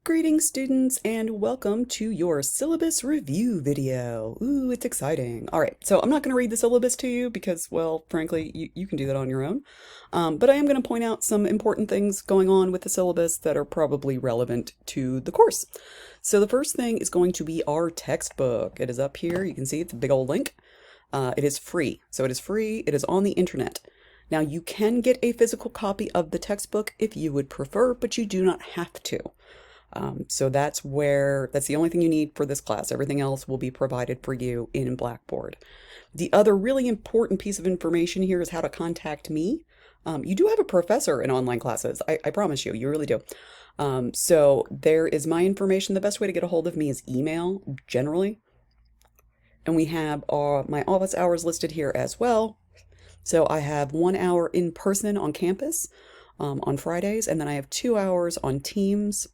Greetings students and welcome to your syllabus review video. Ooh, it's exciting. All right, so I'm not going to read the syllabus to you because, well, frankly, you can do that on your own. But I am going to point out some important things going on with the syllabus that are probably relevant to the course. So the first thing is going to be our textbook. It is up here. You can see it's a big old link. It is free. So it is free. It is on the internet. Now you can get a physical copy of the textbook if you would prefer, but you do not have to. So that's the only thing you need for this class. Everything else will be provided for you in Blackboard. The other really important piece of information here is how to contact me. You do have a professor in online classes. I promise you, you really do. So there is my information. The best way to get a hold of me is email, generally. And we have my office hours listed here as well. So I have 1 hour in person on campus on Fridays, and then I have 2 hours on Teams.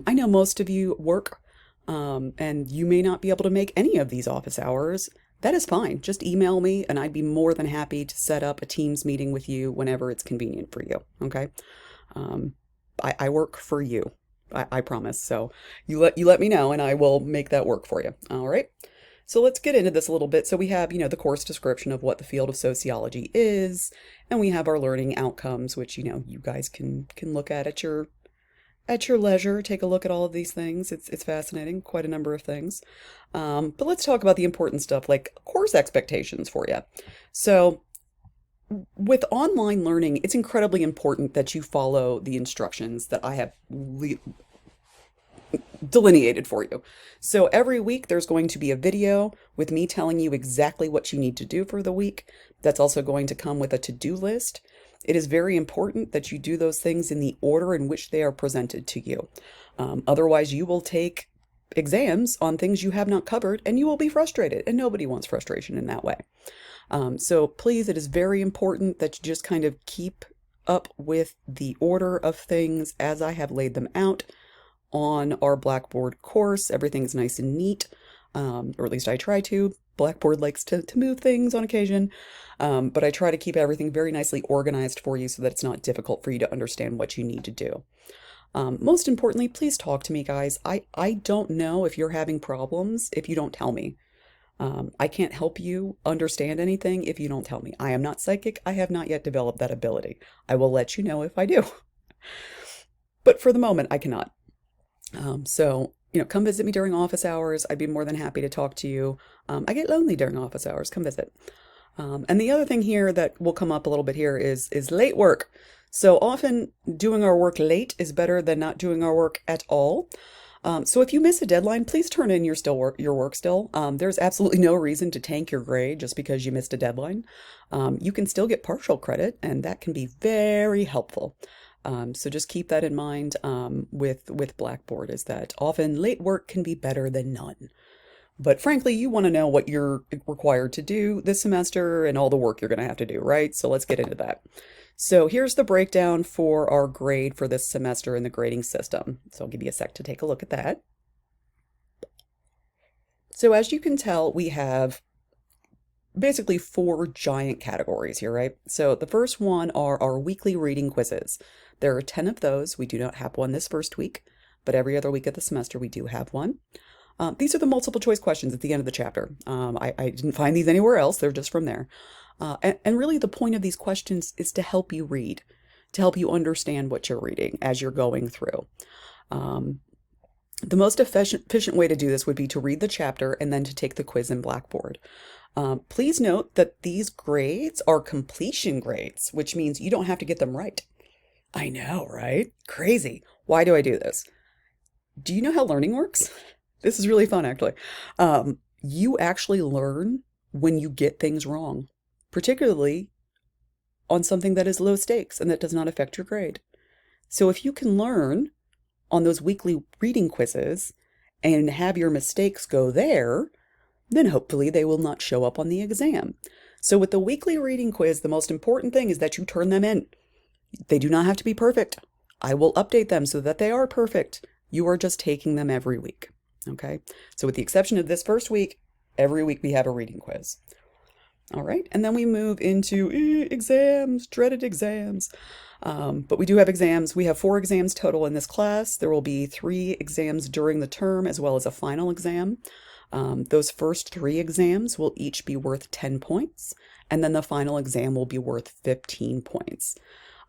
I know most of you work, and you may not be able to make any of these office hours. That is fine. Just email me, and I'd be more than happy to set up a Teams meeting with you whenever it's convenient for you, okay? I work for you, I promise. So you let me know, and I will make that work for you, all right? So let's get into this a little bit. So we have, the course description of what the field of sociology is, and we have our learning outcomes, which, you guys can look at your leisure. Take a look at all of these things. It's fascinating, quite a number of things. But let's talk about the important stuff like course expectations for you. So with online learning, it's incredibly important that you follow the instructions that I have delineated for you. So every week there's going to be a video with me telling you exactly what you need to do for the week. That's also going to come with a to-do list. It is very important that you do those things in the order in which they are presented to you. Otherwise, you will take exams on things you have not covered and you will be frustrated, and nobody wants frustration in that way. So please, it is very important that you just kind of keep up with the order of things as I have laid them out on our Blackboard course. Everything's nice and neat, or at least I try to. Blackboard likes to move things on occasion, but I try to keep everything very nicely organized for you so that it's not difficult for you to understand what you need to do. Most importantly, please talk to me, guys. I don't know if you're having problems if you don't tell me. I can't help you understand anything if you don't tell me. I am not psychic. I have not yet developed that ability. I will let you know if I do. But for the moment, I cannot. So come visit me during office hours. I'd be more than happy to talk to you. I get lonely during office hours. Come visit. And the other thing here that will come up a little bit here is late work. So often doing our work late is better than not doing our work at all. So if you miss a deadline, please turn in your work still. There's absolutely no reason to tank your grade just because you missed a deadline. You can still get partial credit, and that can be very helpful. So just keep that in mind with Blackboard, is that often late work can be better than none. But frankly, you want to know what you're required to do this semester and all the work you're going to have to do, right? So let's get into that. So here's the breakdown for our grade for this semester in the grading system. So I'll give you a sec to take a look at that. So as you can tell, we have basically 4 giant categories here, right? So the first one are our weekly reading quizzes. There are 10 of those. We do not have one this first week, but every other week of the semester we do have one. These are the multiple choice questions at the end of the chapter. I didn't find these anywhere else. They're just from there. And really the point of these questions is to help you read, to help you understand what you're reading as you're going through. The most efficient way to do this would be to read the chapter and then to take the quiz in Blackboard. Please note that these grades are completion grades, which means you don't have to get them right. I know, right? Crazy. Why do I do this? Do you know how learning works? This is really fun, actually. You actually learn when you get things wrong, particularly on something that is low stakes and that does not affect your grade. So if you can learn on those weekly reading quizzes and have your mistakes go there, then hopefully they will not show up on the exam. So with the weekly reading quiz, the most important thing is that you turn them in. They do not have to be perfect. I will update them so that they are perfect. You are just taking them every week. Okay? So with the exception of this first week, every week we have a reading quiz. All right, and then we move into exams, dreaded exams. But we do have exams. We have 4 exams total in this class. There will be 3 exams during the term as well as a final exam. Those first 3 exams will each be worth 10 points, and then the final exam will be worth 15 points.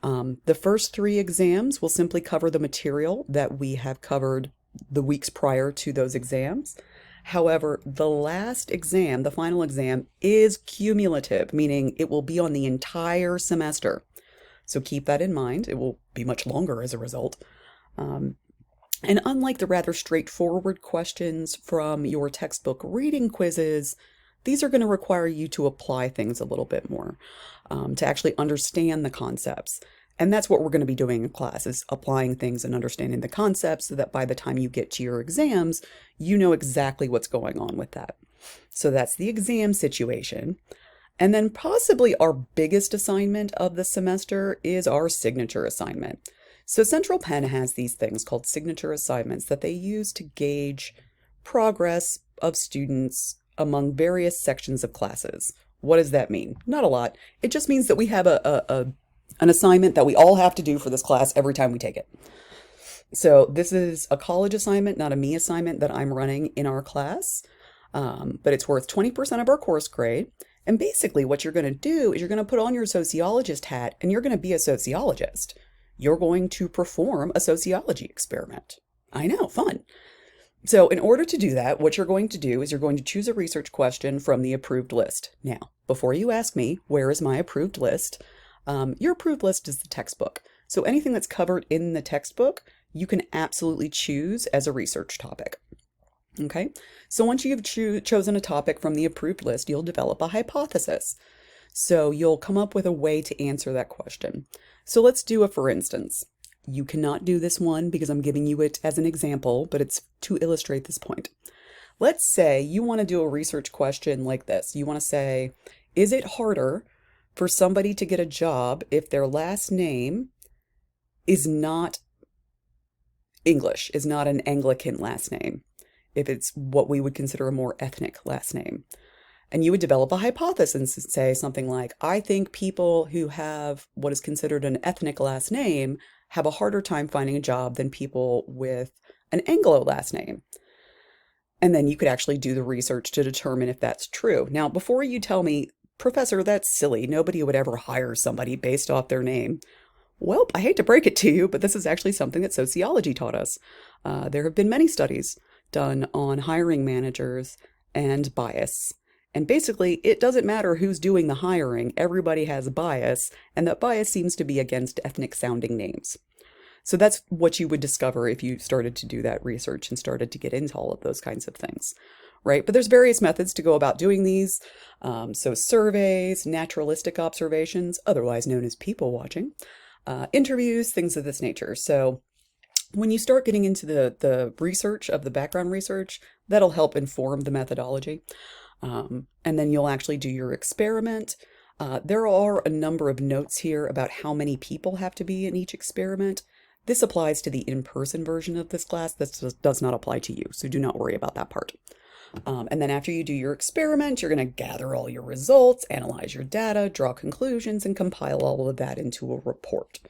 The first 3 exams will simply cover the material that we have covered the weeks prior to those exams. However, the last exam, the final exam, is cumulative, meaning it will be on the entire semester. So keep that in mind. It will be much longer as a result. And unlike the rather straightforward questions from your textbook reading quizzes, these are going to require you to apply things a little bit more, to actually understand the concepts. And that's what we're going to be doing in class, is applying things and understanding the concepts so that by the time you get to your exams, you know exactly what's going on with that. So that's the exam situation. And then possibly our biggest assignment of the semester is our signature assignment. So Central Penn has these things called signature assignments that they use to gauge progress of students among various sections of classes. What does that mean? Not a lot. It just means that we have an assignment that we all have to do for this class every time we take it. So this is a college assignment, not a me assignment that I'm running in our class, but it's worth 20% of our course grade. And basically what you're going to do is you're going to put on your sociologist hat and you're going to be a sociologist. You're going to perform a sociology experiment. I know, fun. So in order to do that, what you're going to do is you're going to choose a research question from the approved list. Now, before you ask me, where is my approved list? Your approved list is the textbook. So anything that's covered in the textbook, you can absolutely choose as a research topic. Okay, so once you've chosen a topic from the approved list, you'll develop a hypothesis. So you'll come up with a way to answer that question. So let's do a for instance. You cannot do this one because I'm giving you it as an example, but it's to illustrate this point. Let's say you want to do a research question like this. You want to say, is it harder for somebody to get a job if their last name is not English, is not an Anglican last name, if it's what we would consider a more ethnic last name? And you would develop a hypothesis and say something like, I think people who have what is considered an ethnic last name have a harder time finding a job than people with an Anglo last name. And then you could actually do the research to determine if that's true. Now, before you tell me, Professor, that's silly, nobody would ever hire somebody based off their name. Well, I hate to break it to you, but this is actually something that sociology taught us. There have been many studies done on hiring managers and bias. And basically, it doesn't matter who's doing the hiring, everybody has a bias, and that bias seems to be against ethnic-sounding names. So that's what you would discover if you started to do that research and started to get into all of those kinds of things, right? But there's various methods to go about doing these. So surveys, naturalistic observations, otherwise known as people watching, interviews, things of this nature. So when you start getting into the research of the background research, that'll help inform the methodology. And then you'll actually do your experiment. There are a number of notes here about how many people have to be in each experiment. This applies to the in-person version of this class. This does not apply to you, so do not worry about that part. And then after you do your experiment, you're going to gather all your results, analyze your data, draw conclusions, and compile all of that into a report.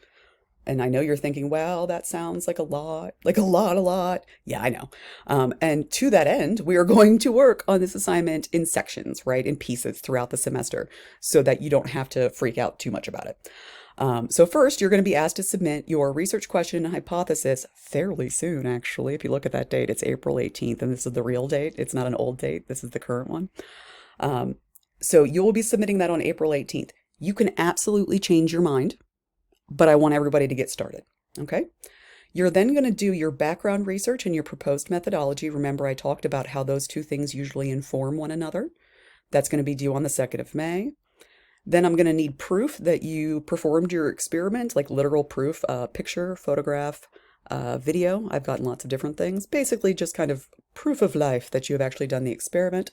And I know you're thinking, well, that sounds like a lot. Yeah, I know. And to that end, we are going to work on this assignment in sections, right, in pieces throughout the semester so that you don't have to freak out too much about it. So first, you're going to be asked to submit your research question and hypothesis fairly soon, actually. If you look at that date, it's April 18th, and this is the real date. It's not an old date. This is the current one. So you will be submitting that on April 18th. You can absolutely change your mind, but I want everybody to get started, okay? You're then going to do your background research and your proposed methodology. Remember, I talked about how those two things usually inform one another. That's going to be due on the 2nd of May. Then I'm going to need proof that you performed your experiment, like literal proof, picture, photograph, video. I've gotten lots of different things. Basically, just kind of proof of life that you have actually done the experiment.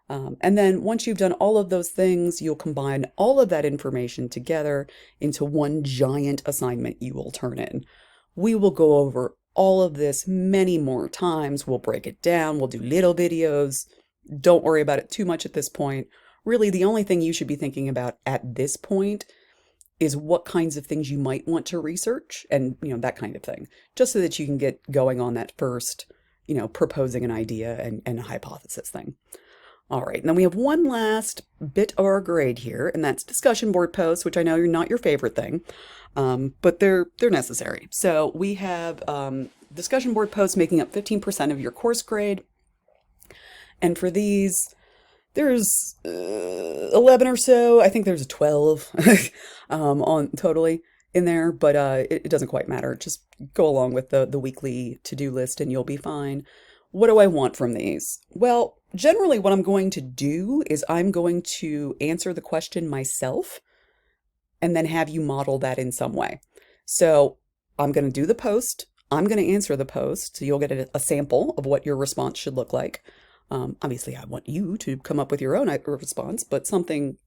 And then once you've done all of those things, you'll combine all of that information together into one giant assignment you will turn in. We will go over all of this many more times. We'll break it down. We'll do little videos. Don't worry about it too much at this point. Really, the only thing you should be thinking about at this point is what kinds of things you might want to research and, that kind of thing, just so that you can get going on that first, proposing an idea and a hypothesis thing. All right, and then we have one last bit of our grade here, and that's discussion board posts, which I know you're not your favorite thing, but they're necessary. So we have discussion board posts making up 15% of your course grade, and for these, there's 11 or so. I think there's 12 on totally in there, but it doesn't quite matter. Just go along with the weekly to-do list and you'll be fine. What do I want from these? Well, generally what I'm going to do is I'm going to answer the question myself and then have you model that in some way. So I'm going to do the post. I'm going to answer the post. So you'll get a sample of what your response should look like. Obviously, I want you to come up with your own response, but something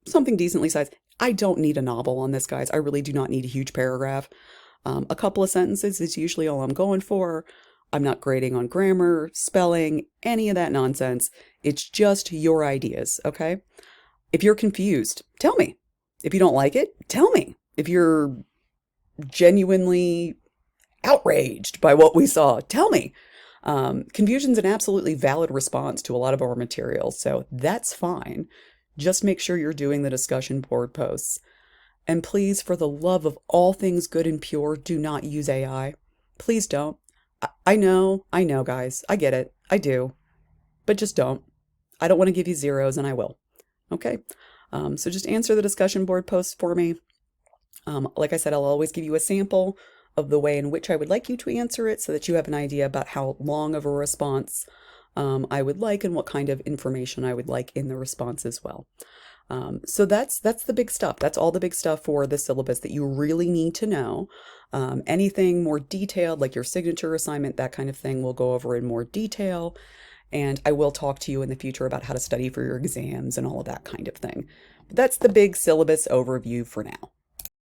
decently sized. I don't need a novel on this, guys. I really do not need a huge paragraph. A couple of sentences is usually all I'm going for. I'm not grading on grammar, spelling, any of that nonsense. It's just your ideas, okay? If you're confused, tell me. If you don't like it, tell me. If you're genuinely outraged by what we saw, tell me. Confusion's an absolutely valid response to a lot of our materials, so that's fine. Just make sure you're doing the discussion board posts. And please, for the love of all things good and pure, do not use AI. Please don't. I know, guys. I get it. I do. But just don't. I don't want to give you zeros, and I will. Okay? So just answer the discussion board posts for me. Like I said, I'll always give you a sample of the way in which I would like you to answer it so that you have an idea about how long of a response I would like and what kind of information I would like in the response as well. So that's the big stuff. That's all the big stuff for the syllabus that you really need to know. Anything more detailed, like your signature assignment, that kind of thing, we'll go over in more detail. And I will talk to you in the future about how to study for your exams and all of that kind of thing. But that's the big syllabus overview for now.